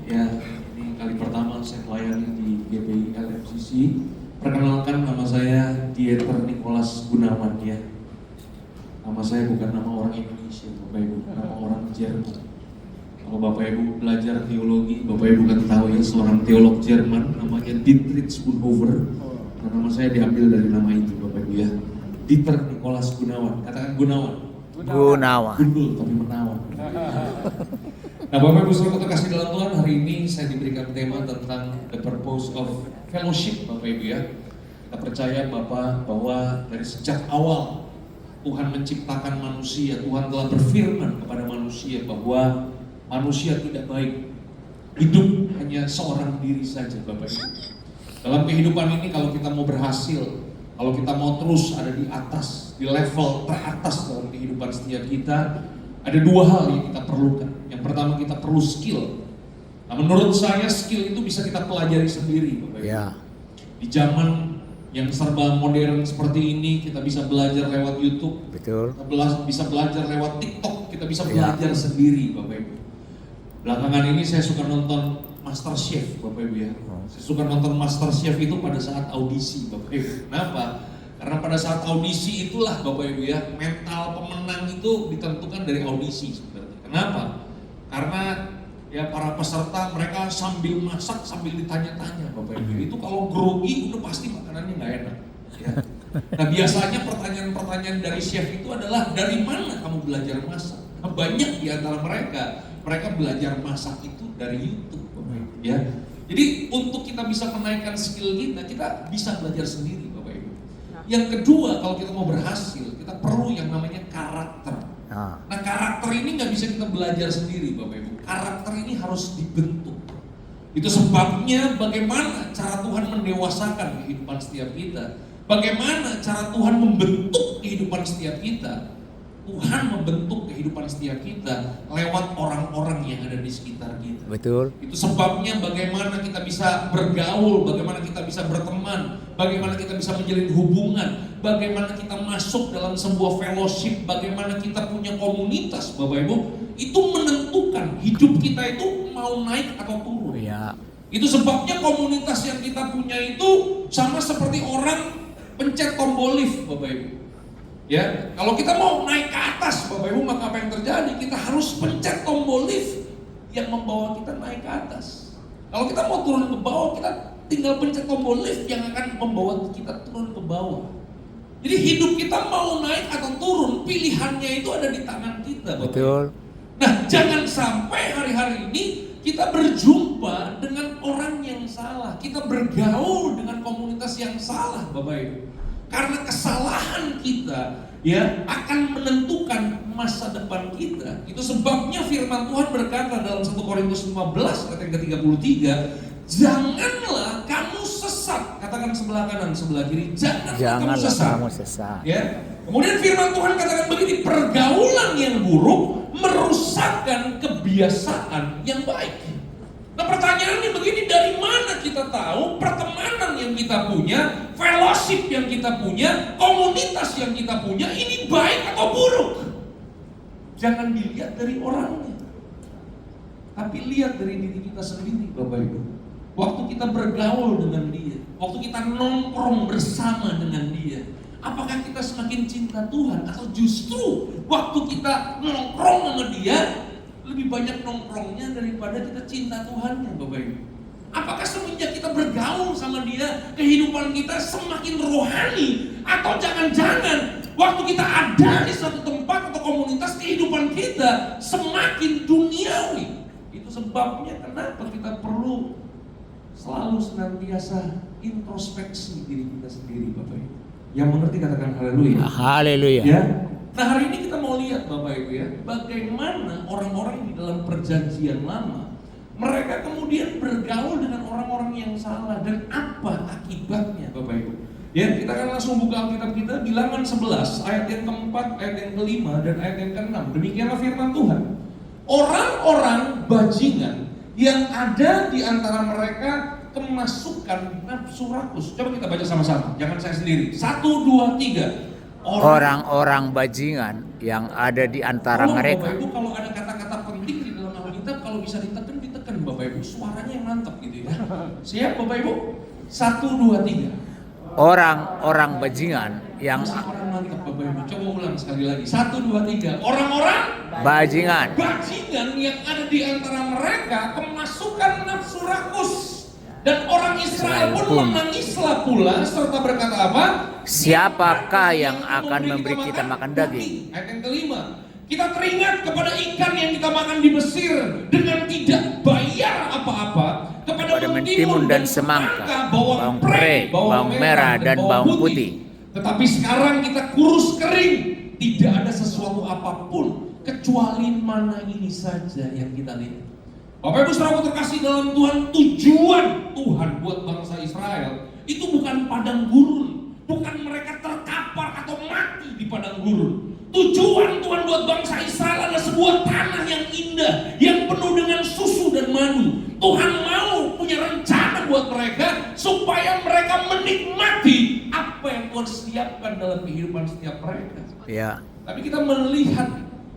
Ya, ini kali pertama saya melayani di GBI LFCC. Perkenalkan, nama saya Dieter Nicholas Gunawan ya. Nama saya bukan nama orang Indonesia, Bapak Ibu, nama orang Jerman. Kalau Bapak Ibu belajar teologi, Bapak Ibu kan tahu ya, seorang teolog Jerman namanya Dietrich Bonhoeffer. Nah, nama saya diambil dari nama itu, Bapak Ibu ya. Dieter Nicholas Gunawan, katakan Gunawan. Gunawan. Gundul tapi menawan. Nah, Bapak Ibu Saudara terkasih dalam Tuhan, hari ini saya diberikan tema tentang the purpose of fellowship, Bapak Ibu ya. Kita percaya bahwa dari sejak awal Tuhan menciptakan manusia, Tuhan telah berfirman kepada manusia bahwa manusia tidak baik hidup hanya seorang diri saja, Bapak Ibu. Dalam kehidupan ini kalau kita mau berhasil, kalau kita mau terus ada di atas, di level teratas dalam kehidupan setiap kita, ada dua hal yang kita perlukan. Yang pertama, kita perlu skill. Nah, menurut saya skill itu bisa kita pelajari sendiri, Bapak Ibu. Ya. Di zaman yang serba modern seperti ini, kita bisa belajar lewat YouTube. Betul. Kita bisa belajar lewat TikTok, kita bisa Ya. belajar sendiri, Bapak Ibu. Belakangan ini saya suka nonton Master Chef, Bapak Ibu ya. Saya suka nonton Master Chef itu pada saat audisi, Bapak Ibu. Kenapa? Karena pada saat audisi itulah, Bapak Ibu ya, mental pemenang itu ditentukan dari audisi sebenarnya. Kenapa? Karena ya para peserta mereka sambil masak sambil ditanya-tanya, Bapak Ibu. Itu kalau grogi udah pasti makanannya nggak enak. Ya. Nah, biasanya pertanyaan-pertanyaan dari chef itu adalah, dari mana kamu belajar masak? Nah, banyak di antara mereka belajar masak itu dari YouTube, Bapak Ibu. Ya. Jadi untuk kita bisa menaikkan skill kita bisa belajar sendiri, Bapak Ibu. Yang kedua, kalau kita mau berhasil, kita perlu yang namanya karakter. Nah, karakter ini nggak bisa kita belajar sendiri, Bapak Ibu. Karakter ini harus dibentuk. Itu sebabnya bagaimana cara Tuhan mendewasakan kehidupan setiap kita. Bagaimana cara Tuhan membentuk kehidupan setiap kita. Tuhan membentuk kehidupan setiap kita lewat orang-orang yang ada di sekitar kita. Betul. Itu sebabnya bagaimana kita bisa bergaul, bagaimana kita bisa berteman, bagaimana kita bisa menjalin hubungan, bagaimana kita masuk dalam sebuah fellowship, bagaimana kita punya komunitas, Bapak Ibu. Itu menentukan hidup kita itu mau naik atau turun. Ya. Itu sebabnya komunitas yang kita punya itu sama seperti orang pencet tombol lift, Bapak Ibu. Ya, kalau kita mau naik ke atas, Bapak Ibu, maka apa yang terjadi? Kita harus pencet tombol lift yang membawa kita naik ke atas. Kalau kita mau turun ke bawah, kita tinggal pencet tombol lift yang akan membawa kita turun ke bawah. Jadi hidup kita mau naik atau turun, pilihannya itu ada di tangan kita, Bapak. Betul. Nah, jangan sampai hari-hari ini kita berjumpa dengan orang yang salah, kita bergaul dengan komunitas yang salah, Bapak Ibu. Karena kesalahan kita ya akan menentukan masa depan kita. Itu sebabnya firman Tuhan berkata dalam 1 Korintus 15 ayat yang ke-33, janganlah kamu sesat. Katakan sebelah kanan, sebelah kiri, janganlah kamu sesat. Ya. Kemudian firman Tuhan katakan begini, pergaulan yang buruk merusakkan kebiasaan yang baik. Nah, pertanyaannya begini, dari mana kita tahu pertemanan yang kita punya, fellowship yang kita punya, komunitas yang kita punya ini baik atau buruk? Jangan dilihat dari orangnya, tapi lihat dari diri kita sendiri, Bapak Ibu. Waktu kita bergaul dengan dia, waktu kita nongkrong bersama dengan dia, apakah kita semakin cinta Tuhan, atau justru waktu kita nongkrong sama dia lebih banyak nongkrongnya daripada kita cinta Tuhannya, Bapak Ibu? Apakah semenjak kita bergaul sama dia, kehidupan kita semakin rohani? Atau jangan-jangan waktu kita ada di suatu tempat atau komunitas, kehidupan kita semakin duniawi? Itu sebabnya kenapa kita perlu selalu senantiasa introspeksi diri kita sendiri, Bapak Ibu. Yang mengerti katakan haleluya. Haleluya. Ya. Nah, hari ini kita mau lihat, Bapak Ibu ya, bagaimana orang-orang di dalam perjanjian lama mereka kemudian bergaul dengan orang-orang yang salah, dan apa akibatnya, Bapak Ibu. Ya, kita akan langsung buka Alkitab kita, Bilangan 11 ayat yang keempat, ayat yang kelima, dan ayat yang keenam. Demikianlah firman Tuhan. Orang-orang bajingan yang ada di antara mereka kemasukan nafsu rakus. Coba kita baca sama-sama, jangan saya sendiri. 1, 2, 3. Orang-orang bajingan yang ada di antara mereka. Bapak Ibu, kalau ada kata-kata penting di dalam Alkitab, kalau bisa ditekan Bapak Ibu, suaranya yang mantap gitu ya. Siap Bapak Ibu? 1, 2, 3. Orang-orang bajingan yang Orang mantap Bapak Ibu. Coba ulang sekali lagi. 1, 2, 3. Orang-orang bajingan bajingan yang ada di antara mereka kemasukan nafsu rakus. Dan orang Israel pun menangislah pula serta berkata apa? Siapakah yang akan memberi kita makan daging? Ayat yang kelima. Kita teringat kepada ikan yang kita makan di Mesir dengan tidak bayar apa-apa, kepada mentimun dan semangka, bawang pre, bawang merah dan bawang putih. Tetapi sekarang kita kurus kering, tidak ada sesuatu apapun kecuali mana ini saja yang kita lihat. Bapak Ibu Saudara terkasih dalam Tuhan, tujuan Tuhan buat bangsa Israel itu bukan padang gurun, bukan mereka terkapar atau mati di padang gurun. Tujuan Tuhan buat bangsa Israel adalah sebuah tanah yang indah, yang penuh dengan susu dan madu. Tuhan mau punya rencana buat mereka supaya mereka menikmati apa yang Tuhan siapkan dalam kehidupan setiap mereka. Ya. Tapi kita melihat,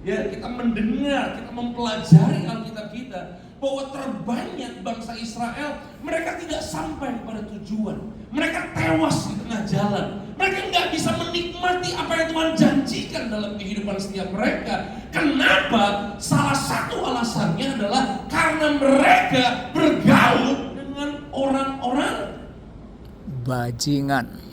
ya, kita mendengar, kita mempelajari Alkitab kita bahwa terbanyak bangsa Israel mereka tidak sampai pada tujuan. Mereka tewas di tengah jalan. Mereka nggak bisa menikmati apa yang Tuhan janjikan dalam kehidupan setiap mereka. Kenapa? Salah satu alasannya adalah karena mereka bergaul dengan orang-orang bajingan.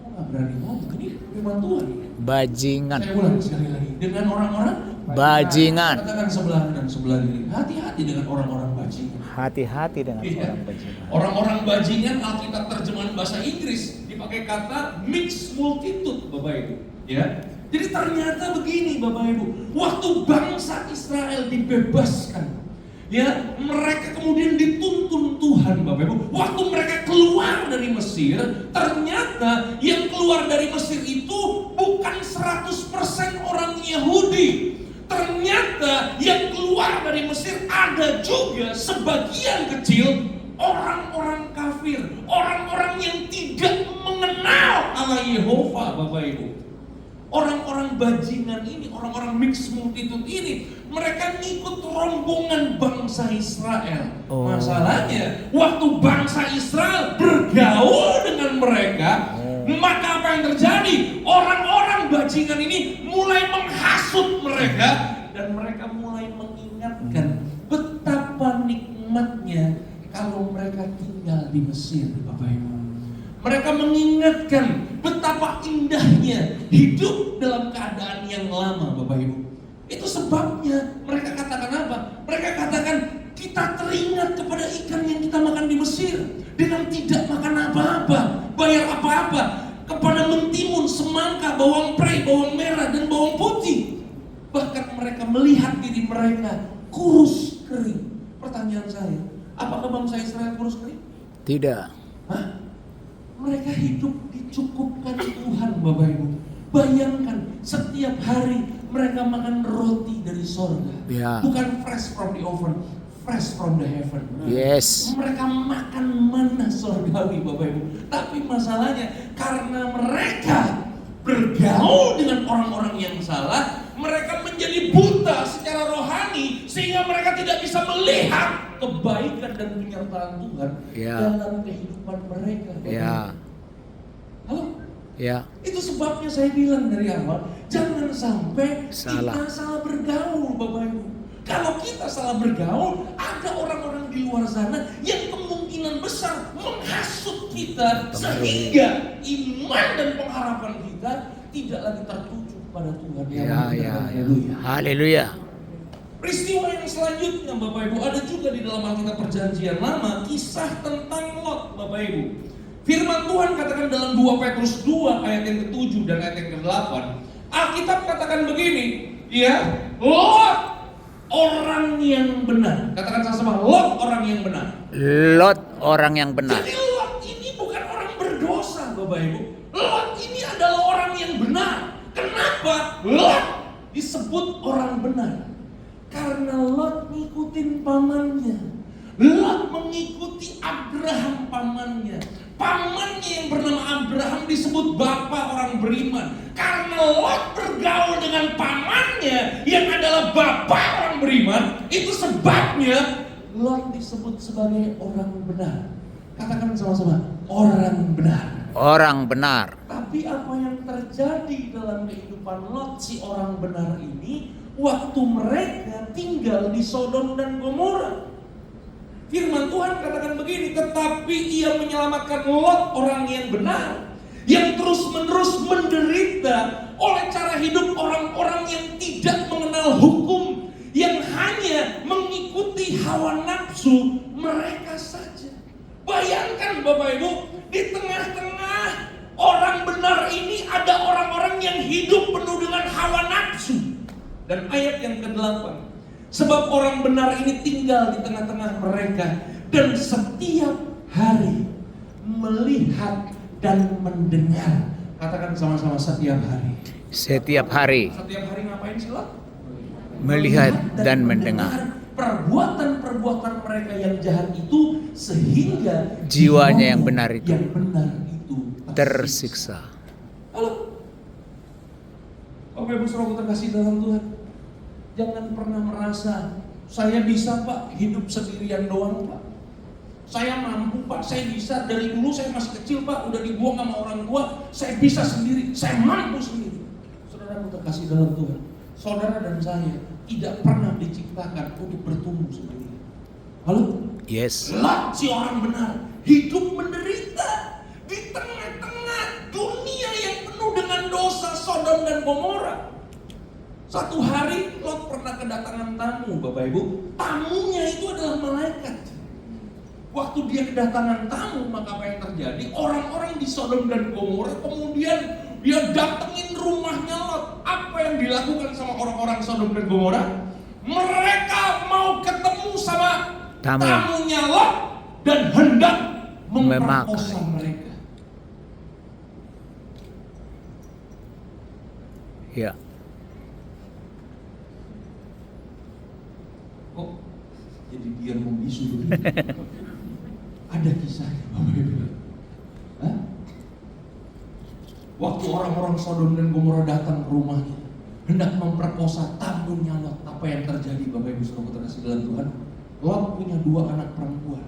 nggak berani ngomong, ini firman Tuhan. Bajingan. Saya ulang sekali lagi, dengan orang-orang Bajingan. Katakan sebelah dan sebelah kiri, hati-hati dengan orang-orang bajingan. Hati-hati dengan Iya. orang bajingan. Orang-orang bajingan, Alkitab terjemahan bahasa Inggris dipakai kata mixed multitude, Bapak Ibu. Ya, jadi ternyata begini, Bapak Ibu, waktu bangsa Israel dibebaskan, ya, mereka kemudian dituntun Tuhan, Bapak Ibu. Waktu mereka keluar dari Mesir, ternyata yang keluar dari Mesir itu bukan 100% orang Yahudi. Ternyata yang keluar dari Mesir ada juga sebagian kecil orang-orang kafir, orang-orang yang tidak mengenal Allah Yehova, Bapak Ibu. Orang-orang bajingan ini, orang-orang mixed multitude ini, mereka ngikut rombongan bangsa Israel. Masalahnya, waktu bangsa Israel bergaul dengan mereka, maka apa yang terjadi? Orang-orang bajingan ini mulai menghasut mereka dan mereka mulai mengingatkan betapa nikmatnya kalau mereka tinggal di Mesir, Bapak Ibu. Mereka mengingatkan betapa indahnya hidup dalam keadaan yang lama, Bapak Ibu. Itu sebabnya mereka katakan apa? Mereka katakan, kita teringat kepada ikan yang kita makan di Mesir dengan tidak makan apa-apa, bayar apa-apa, kepada mentimun, semangka, bawang pre, bawang merah dan bawang putih. Bahkan mereka melihat diri mereka kurus kering. Pertanyaan saya, apakah bangsa Israel kurus kering? Tidak. Hah? Mereka hidup dicukupkan Tuhan, Bapak Ibu. Bayangkan setiap hari mereka makan roti dari sorga, Ya. bukan fresh from the oven, fresh from the heaven. Yes. Mereka makan mana sorgawi, Bapak Ibu. Tapi masalahnya karena mereka bergaul dengan orang-orang yang salah, mereka menjadi buta secara rohani sehingga mereka tidak bisa melihat kebaikan dan penyertaan Tuhan dalam kehidupan mereka. Ya. Halo? Ya. Itu sebabnya saya bilang dari awal, jangan sampai kita salah bergaul, Bapak Ibu. Kalau kita salah bergaul, ada orang-orang di luar sana yang kemungkinan besar menghasut kita sehingga iman dan pengharapan kita tidak lagi tertuju pada Tuhan. Haleluya. Peristiwa yang selanjutnya, Bapak Ibu, ada juga di dalam Alkitab Perjanjian Lama kisah tentang Lot, Bapak Ibu. Firman Tuhan katakan dalam 2 Petrus 2 ayat yang ke-7 dan ayat yang ke-8. Alkitab katakan begini, ya, Lot orang yang benar. Katakan sama-sama, Lot orang yang benar. Lot orang yang benar. Jadi Lot ini bukan orang berdosa, Bapak Ibu. Lot ini adalah orang yang benar. Kenapa Lot disebut orang benar? Karena Lot ngikutin pamannya. Lot mengikuti Abraham pamannya. Pamannya yang bernama Abraham disebut bapak orang beriman. Karena Lot bergaul dengan pamannya yang adalah bapak orang beriman, itu sebabnya Lot disebut sebagai orang benar. Katakan sama-sama, orang benar. Orang benar. Tapi apa yang terjadi dalam kehidupan Lot, si orang benar ini, waktu mereka tinggal di Sodom dan Gomora? Firman Tuhan katakan begini, tetapi ia menyelamatkan Lot, orang yang benar, yang terus-menerus menderita oleh cara hidup orang-orang yang tidak mengenal hukum, yang hanya mengikuti hawa nafsu mereka saja. Bayangkan Bapak Ibu, di tengah-tengah orang benar ini ada orang-orang yang hidup penuh dengan hawa nafsu. Dan ayat yang ke-8, sebab orang benar ini tinggal di tengah-tengah mereka dan setiap hari melihat dan mendengar. Katakan sama-sama, setiap hari. Setiap hari Setiap hari ngapain sih Lot? melihat dan mendengar perbuatan-perbuatan mereka yang jahat itu, sehingga jiwanya yang benar itu tersiksa. Halo, Bapak Ibu Saudara terkasih dalam Tuhan, jangan pernah merasa saya bisa Pak hidup sendirian doang Pak. Saya mampu Pak, saya bisa, dari dulu saya masih kecil Pak, udah dibuang sama orang tua, saya bisa sendiri, saya mampu sendiri. Saudara terkasih dalam Tuhan, saudara dan saya tidak pernah diciptakan untuk bertumbuh sendiri. Halo? Yes. Lot, si orang benar, hidup menderita di tengah-tengah dunia yang penuh dengan dosa Sodom dan Gomora. Satu hari Lot pernah kedatangan tamu, Bapak Ibu. Tamunya itu adalah malaikat. Waktu dia kedatangan tamu, maka apa yang terjadi? Orang-orang di Sodom dan Gomora kemudian dia datengin rumahnya Lot. Apa yang dilakukan sama orang-orang Sodom dan Gomora? Mereka mau ketemu sama tamunya Lot dan hendak memperkosa mereka. Ya. Kok jadi biar membisu begitu? Ada kisahnya, Bapak Ibu. Hah? Waktu orang-orang Sodom dan Gomora datang ke rumahnya, hendak memperkosa tamunya Lot, apa yang terjadi, Bapak Ibu Saudara terkasih dalam Tuhan? Lot punya 2 anak perempuan,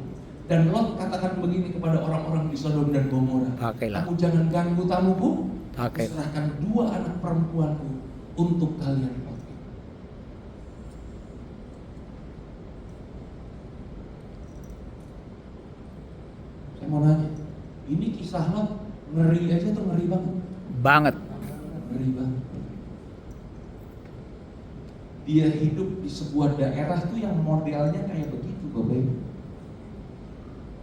dan Lot katakan begini kepada orang-orang di Sodom dan Gomora, pakailah. Kamu jangan ganggu tamuku, Pakai. serahkan 2 anak perempuanku untuk kalian pakai. Saya mau nanya, ini kisah Lot ngeri aja tuh, ngeri banget. Banget. Ngeri banget. Dia hidup di sebuah daerah tuh yang modelnya kayak begitu, Bapak Ibu.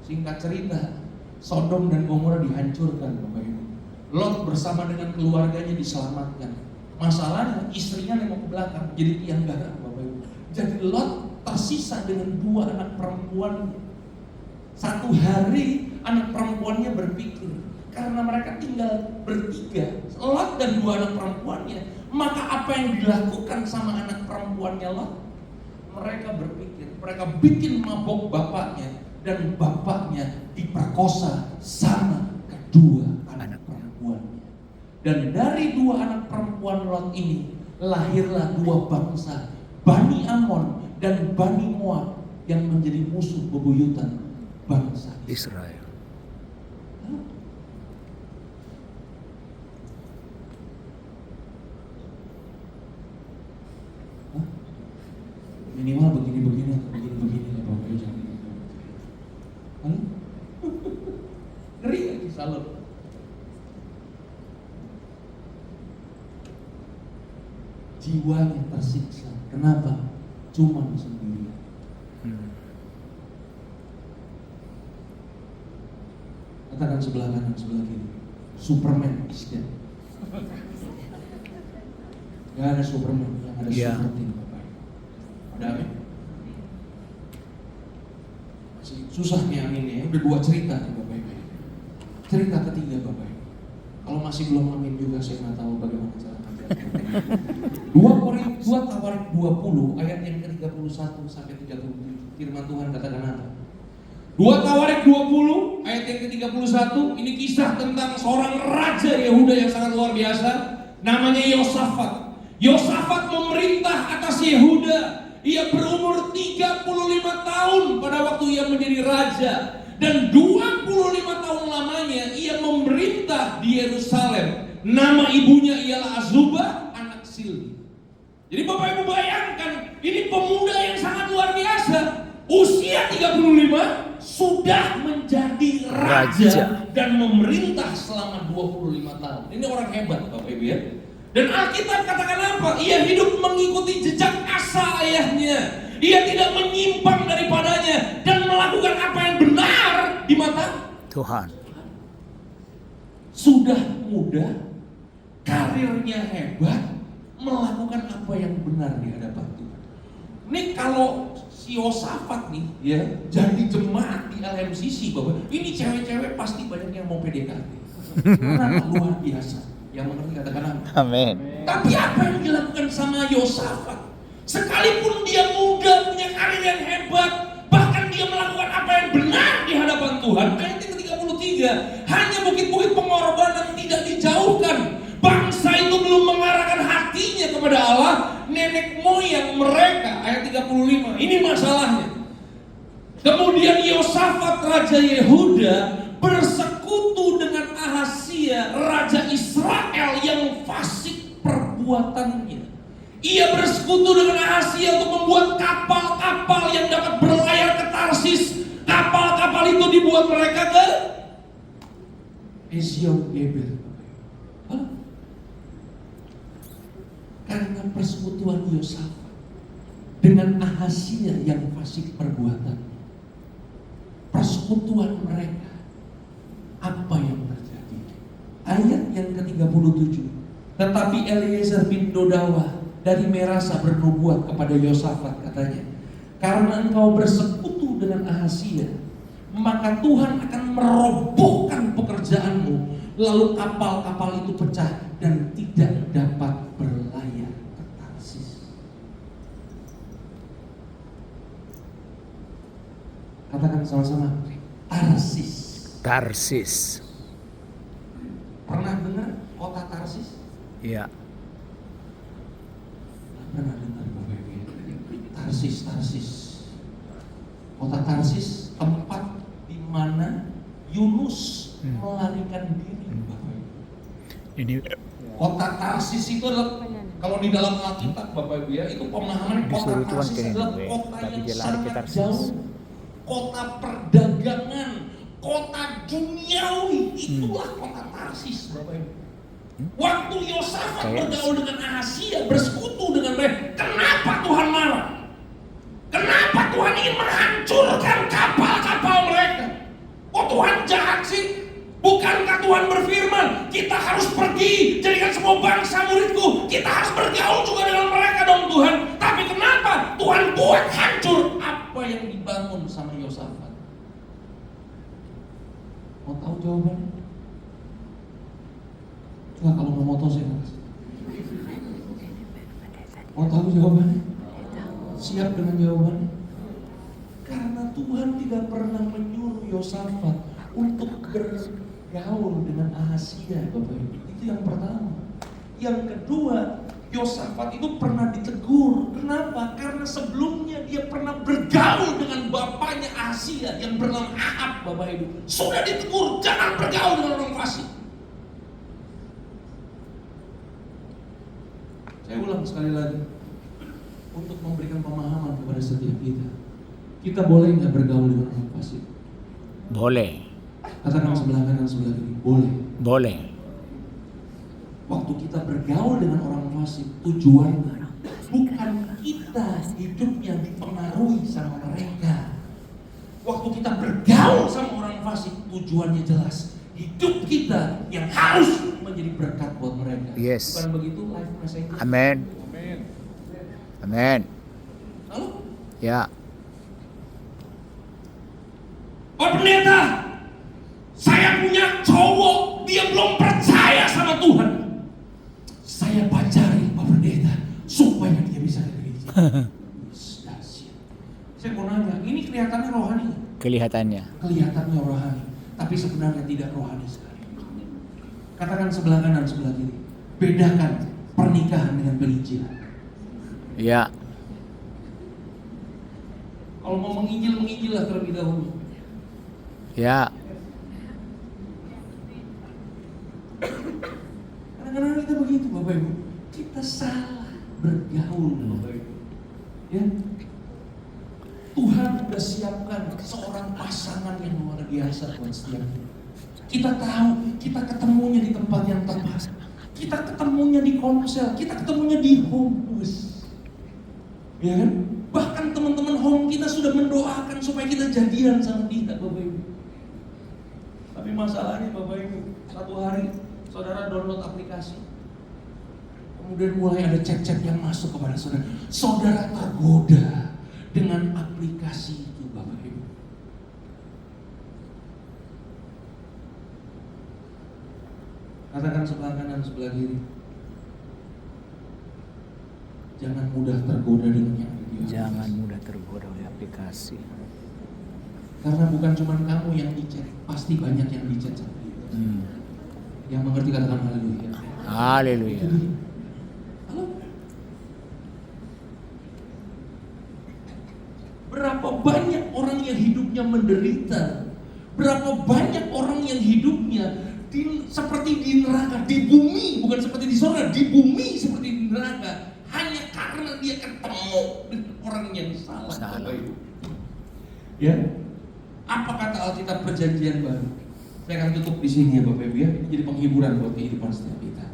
Singkat cerita, Sodom dan Gomora dihancurkan, Bapak Ibu. Lot bersama dengan keluarganya diselamatkan. Masalahnya istrinya nengok ke belakang, jadi tiang garam, Bapak Ibu. Jadi Lot tersisa dengan 2 anak perempuannya. Satu hari anak perempuannya berpikir, karena mereka tinggal bertiga, Lot dan 2 anak perempuannya, maka apa yang dilakukan sama anak perempuannya Lot? Mereka berpikir, mereka bikin mabok bapaknya, dan bapaknya diperkosa sama kedua anak perempuannya. Dan dari 2 anak perempuan Lot ini lahirlah 2 bangsa, Bani Amon dan Bani Moab, yang menjadi musuh bebuyutan bangsa Israel. Minimal begini-begini atau begini-begini ya Bapak Ibu, jangan gitu. Ngeri ya kisah Lot. Jiwanya tersiksa. Kenapa? Cuma sendirian. Katakan sebelah kanan, sebelah kiri. Superman is dead. Gak ada Superman, yang ada Superman. Ada amin? Masih susah nih amin ya. Udah 2 cerita nih Bapak Ibu. Cerita ketiga Bapak Ibu. Kalau masih belum amin juga, saya nggak tahu bagaimana cara ngajar. 2 Tawarik 20 ayat yang ke-31 sampai 37. Firman Tuhan katakan apa? 2 Tawarik 20 ayat yang ke-31, ini kisah tentang seorang raja Yehuda yang sangat luar biasa, namanya Yosafat. Yosafat memerintah atas Yehuda. Ia berumur 35 tahun tahun pada waktu ia menjadi raja. Dan 25 tahun lamanya ia memerintah di Yerusalem. Nama ibunya ialah Azubah, anak Silhi. Jadi Bapak Ibu bayangkan, ini pemuda yang sangat luar biasa. Usia 35 sudah menjadi raja dan memerintah selama 25 tahun. Ini orang hebat Bapak Ibu ya. Dan Alkitab katakan apa? Ia hidup mengikuti jejak Asa ayahnya. Ia tidak menyimpang daripadanya dan melakukan apa yang benar di mata Tuhan. Sudah muda, karirnya hebat, melakukan apa yang benar di hadapan Tuhan. Ini kalau si Yosafat nih ya jadi jemaat di LMCC Bapak, ini cewek-cewek pasti banyak yang mau PDKT. Karena luar biasa. Yang mengerti katakan Amin. tapi apa yang dilakukan sama Yosafat? Sekalipun dia muda, punya karir yang hebat, bahkan dia melakukan apa yang benar di hadapan Tuhan. Ayat yang ke-33, hanya bukit-bukit pengorbanan tidak dijauhkan. Bangsa itu belum mengarahkan hatinya kepada Allah, nenek moyang mereka. Ayat 35, ini masalahnya. Kemudian Yosafat Raja Yehuda bersekutu dengan Ahazia Raja Israel yang fasik perbuatannya. Ia bersekutu dengan Ahazia untuk membuat kapal-kapal yang dapat berlayar ke Tarsis. Kapal-kapal itu dibuat mereka ke Ezion Geber. Karena persekutuan Yosafat dengan Ahazia yang fasik perbuatan, persekutuan mereka, apa yang terjadi? Ayat yang ke-37. Tetapi Eliezer bin Dodawa dari Merasa bernubuat kepada Yosafat, katanya, karena engkau bersekutu dengan Ahazia, maka Tuhan akan merobohkan pekerjaanmu, lalu kapal-kapal itu pecah dan tidak dapat berlayar ke Tarsis. Katakan sama-sama, Tarsis. Tarsis. Pernah dengar kota Tarsis? Iya. Pernah dengar Bapak Ibu? Tarsis. Kota Tarsis, tempat di mana Yunus melarikan diri Bapak Ibu. Ini Kota Tarsis itu adalah, kalau di dalam Alkitab Bapak Ibu ya, itu pemahaman kota Disuruh Tuhan Tarsis ke adalah Nineveh, kota tapi yang dia lari ke sangat Tarsis. jauh, kota perdagangan, kota duniawi. Itulah kota Tarsis Bapak Ibu. Waktu Yosafat bergaul dengan Ahazia, bersekutu dengan mereka, kenapa Tuhan marah? Kenapa Tuhan ingin menghancurkan kapal-kapal mereka? Oh Tuhan jahat sih? Bukankah Tuhan berfirman, kita harus pergi, jadikan semua bangsa muridku, kita harus bergaul juga dengan mereka dong Tuhan. Tapi kenapa Tuhan buat hancur apa yang dibangun sama Yosafat? Mau tahu jawabannya? Coba kalau nggak mau tahu saya kasih. Mau tahu jawabannya? Siap dengan jawabannya? Karena Tuhan tidak pernah menyuruh Yosafat untuk bergaul dengan Ahazia, Bapak Ibu. Itu yang pertama. Yang kedua, Yosafat itu pernah ditegur. Kenapa? Karena sebelumnya dia pernah bergaul dengan bapaknya Ahazia yang bernama Ahab, Bapak Ibu. Sudah ditegur, jangan bergaul dengan orang fasik. Saya ulang sekali lagi, untuk memberikan pemahaman kepada setiap kita. Kita boleh nggak bergaul dengan orang fasik? boleh. Katakan sebelah kanan sebelah kiri, boleh. Boleh. Waktu kita bergaul dengan orang fasik, tujuannya bukan kita hidupnya dipengaruhi sama mereka. Waktu kita bergaul sama orang fasik, tujuannya jelas. Hidup kita yang harus menjadi berkat buat mereka. Yes. Bukan begitu life message. Amin. Amin. Lalu, Ya. Pak Pendeta, saya punya cowok, dia belum percaya sama Tuhan. Saya pacari Pak Pendeta supaya dia bisa ke gereja. Saya mau nanya, ini kelihatannya rohani? Kelihatannya. Kelihatannya rohani, tapi sebenarnya tidak rohani sekali. Katakan sebelah kanan sebelah kiri, bedakan pernikahan dengan penginjilan. Ya. Kalau mau menginjil lah terlebih dahulu. Ya. Kadang-kadang kita begitu Bapak Ibu. Kita salah bergaul Bapak Ibu. Ya. Tuhan sudah siapkan seorang pasangan yang luar biasa buat setiap kita. Kita tahu, kita ketemunya di tempat yang tepat. Kita ketemunya di Komsel, kita ketemunya di Homes. Ya kan? Bahkan teman-teman home kita sudah mendoakan supaya kita jadian sama dia Bapak Ibu. Tapi masalahnya Bapak Ibu, satu hari saudara download aplikasi, kemudian mulai ada chat-chat yang masuk kepada saudara. Saudara tergoda dengan aplikasi itu Bapak Ibu. Katakan sebelah kanan, sebelah kiri. Jangan mudah tergoda dengan yang ada di aplikasi. Jangan mudah tergoda oleh aplikasi. Karena bukan cuma kamu yang dicet, pasti banyak yang dicet sama dia. Yang mengerti katakan haleluya. Haleluya. Halo? Berapa banyak orang yang hidupnya menderita? Berapa banyak orang yang hidupnya seperti di neraka, di bumi, bukan seperti di surga, di bumi seperti di neraka, hanya karena dia ketemu dengan orang yang salah. Ya, apa kata Alkitab Perjanjian Baru? Saya akan tutup di sini ya Bapak Ibu ya. Ini jadi penghiburan buat kehidupan setiap kita.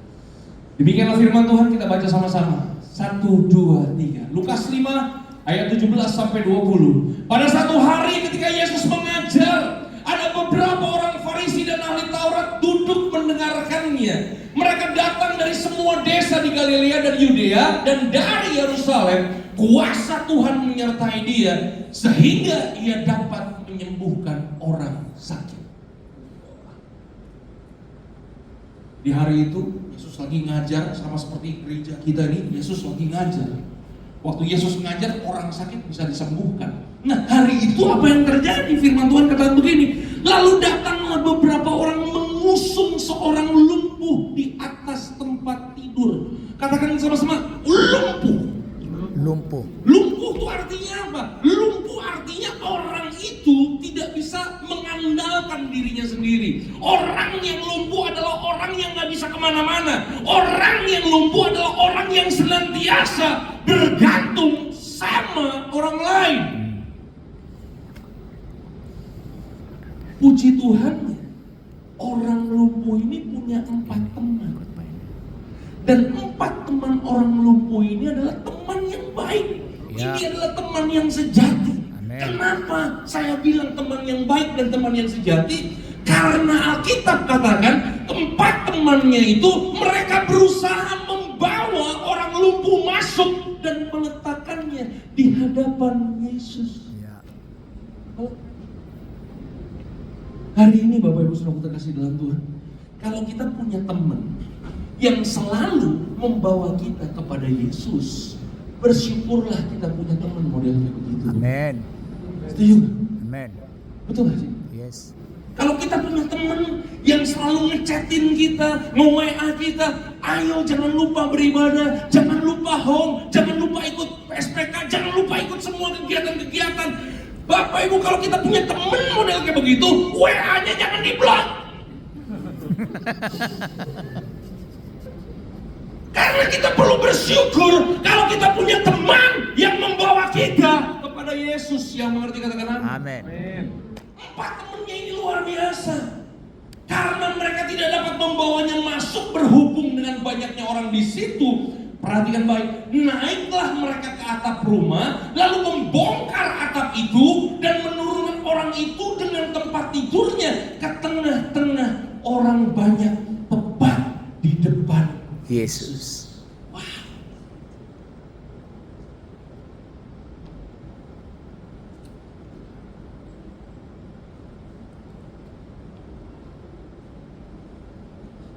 Demikianlah firman Tuhan, kita baca sama-sama. 1, 2, 3. Lukas 5 ayat 17 sampai 20. Pada satu hari ketika Yesus mengajar, ada beberapa orang Farisi dan ahli Taurat duduk mendengarkannya. Mereka datang dari semua desa di Galilea dan Yudea dan dari Yerusalem. Kuasa Tuhan menyertai dia sehingga ia dapat menyembuhkan orang sakit. Di hari itu Yesus lagi ngajar, sama seperti gereja kita ini. Yesus lagi ngajar. Waktu Yesus ngajar, orang sakit bisa disembuhkan. Nah, hari itu apa yang terjadi? Firman Tuhan katakan begini. Lalu datanglah beberapa orang mengusung seorang lumpuh di atas tempat tidur. Katakan sama-sama, lumpuh. Lumpuh. Lumpuh itu artinya apa? Lumpuh artinya orang itu tidak bisa mengandalkan dirinya sendiri. Orang yang lumpuh adalah orang yang gak bisa kemana-mana. Orang yang lumpuh adalah orang yang senantiasa bergantung sama orang lain. Puji Tuhan, orang lumpuh ini punya 4 teman. Dan 4 teman orang lumpuh ini adalah teman yang baik. Ya. Ini adalah teman yang sejati. Amen. Kenapa saya bilang teman yang baik dan teman yang sejati? Karena Alkitab katakan 4 temannya itu mereka berusaha membawa orang lumpuh masuk dan meletakkannya di hadapan Yesus. Ya. Hari ini Bapak Ibu Saudara terkasih dalam Tuhan, kalau kita punya teman yang selalu membawa kita kepada Yesus, bersyukurlah kita punya teman modelnya begitu. Amin. Setuju? Amin. Betul gak sih? Yes. Kalau kita punya teman yang selalu ngechatin kita, nge-WA kita, ayo jangan lupa beribadah, jangan lupa home, jangan lupa ikut PSPK, jangan lupa ikut semua kegiatan-kegiatan. Bapak Ibu, kalau kita punya teman model kayak begitu, WA-nya jangan di-block. Karena kita perlu bersyukur kalau kita punya teman yang membawa kita kepada Yesus. Yang mengerti katakan Amin. 4 temannya ini luar biasa. Karena mereka tidak dapat membawanya masuk berhubung dengan banyaknya orang di situ. Perhatikan baik, naiklah mereka ke atap rumah, lalu membongkar atap itu dan menurunkan orang itu dengan tempat tidurnya ke tengah-tengah orang banyak tepat di depan Yesus. Wah.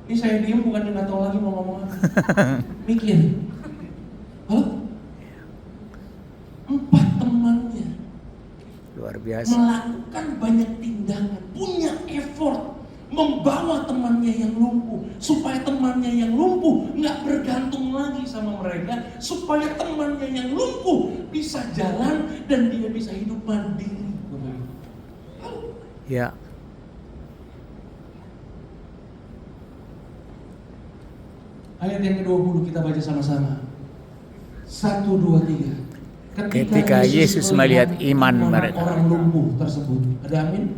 Ini saya diam bukan nggak tahu lagi mau ngomong apa. Mikir. Halo? 4 temannya Luar biasa. melakukan banyak tindakan, punya effort, membawa temannya yang lumpuh, supaya temannya yang lumpuh nggak bergantung lagi sama mereka, supaya temannya yang lumpuh bisa jalan dan dia bisa hidup mandiri. Ya. Ayat yang ke-20 kita baca sama-sama. 1, 2, 3. Ketika Yesus melihat iman mereka. Orang lumpuh tersebut. Ada amin?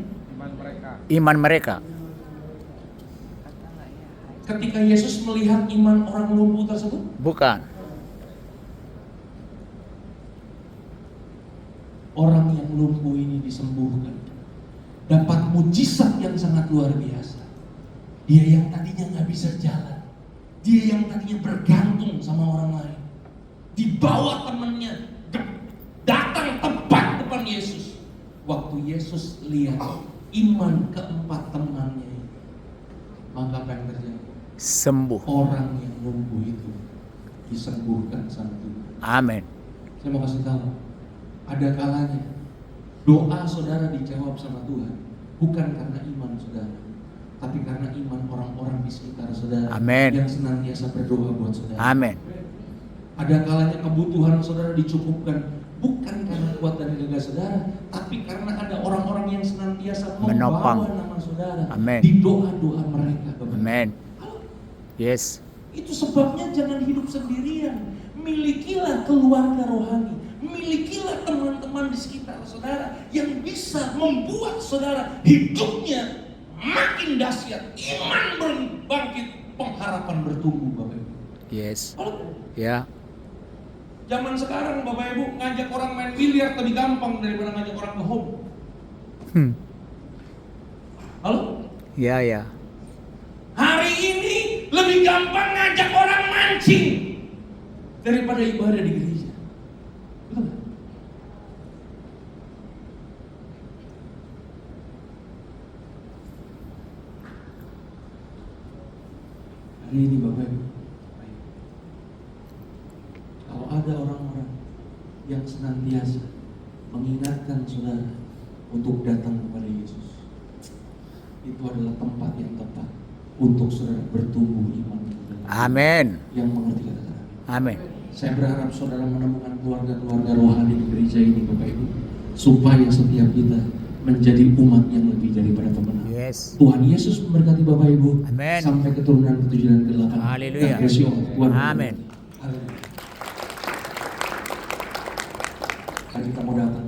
Iman mereka. Ketika Yesus melihat iman orang lumpuh tersebut. Bukan. Orang yang lumpuh ini disembuhkan. Dapat mujizat yang sangat luar biasa. Dia yang tadinya nggak bisa jalan. Dia yang tadinya bergantung sama orang lain. Dibawa temannya. Datang tepat depan Yesus. Waktu Yesus lihat iman keempat temannya, maka apa yang terjadi? Sembuh. Orang yang lumpuh itu disembuhkan sama Tuhan. Amin. Saya mau kasih tahu, ada kalanya doa saudara dijawab sama Tuhan bukan karena iman saudara, tapi karena iman orang-orang di sekitar saudara. Amin. Yang senantiasa berdoa buat saudara. Amin. Ada kalanya kebutuhan saudara dicukupkan bukan karena kuat dan gagah saudara, tapi karena ada orang-orang yang senantiasa Menopang. membawa nama saudara. Amin. Di doa-doa mereka. Amin. Yes. Itu sebabnya jangan hidup sendirian. Milikilah keluarga rohani. Milikilah teman-teman di sekitar saudara yang bisa membuat saudara hidupnya makin dahsyat. Iman berbangkit, pengharapan bertumbuh, Bapak Ibu. Yes. Halo? Ya. Zaman sekarang Bapak Ibu ngajak orang main biliar lebih gampang daripada ngajak orang ke home. Halo? Ya, ya. Hari ini lebih gampang ngajak orang mancing daripada ibadah di gereja. Betul gak? Hari ini Bapak Ibu, kalau ada orang-orang yang senantiasa mengingatkan saudara untuk datang kepada Yesus, itu adalah tempat yang tepat untuk saudara bertumbuh iman. Amin. Yang mengerti kata-kata. Amin. Saya berharap saudara menemukan keluarga-keluarga rohani di gereja ini Bapak Ibu, supaya setiap kita menjadi umat yang lebih daripada pemenang. Yes. Tuhan Yesus memberkati Bapak Ibu. Amin. Sampai keturunan ke-7 dan ke-8. Haleluya. God bless you all. Tuhan Amin. memberkati. Haleluya. Mari kita mau datang.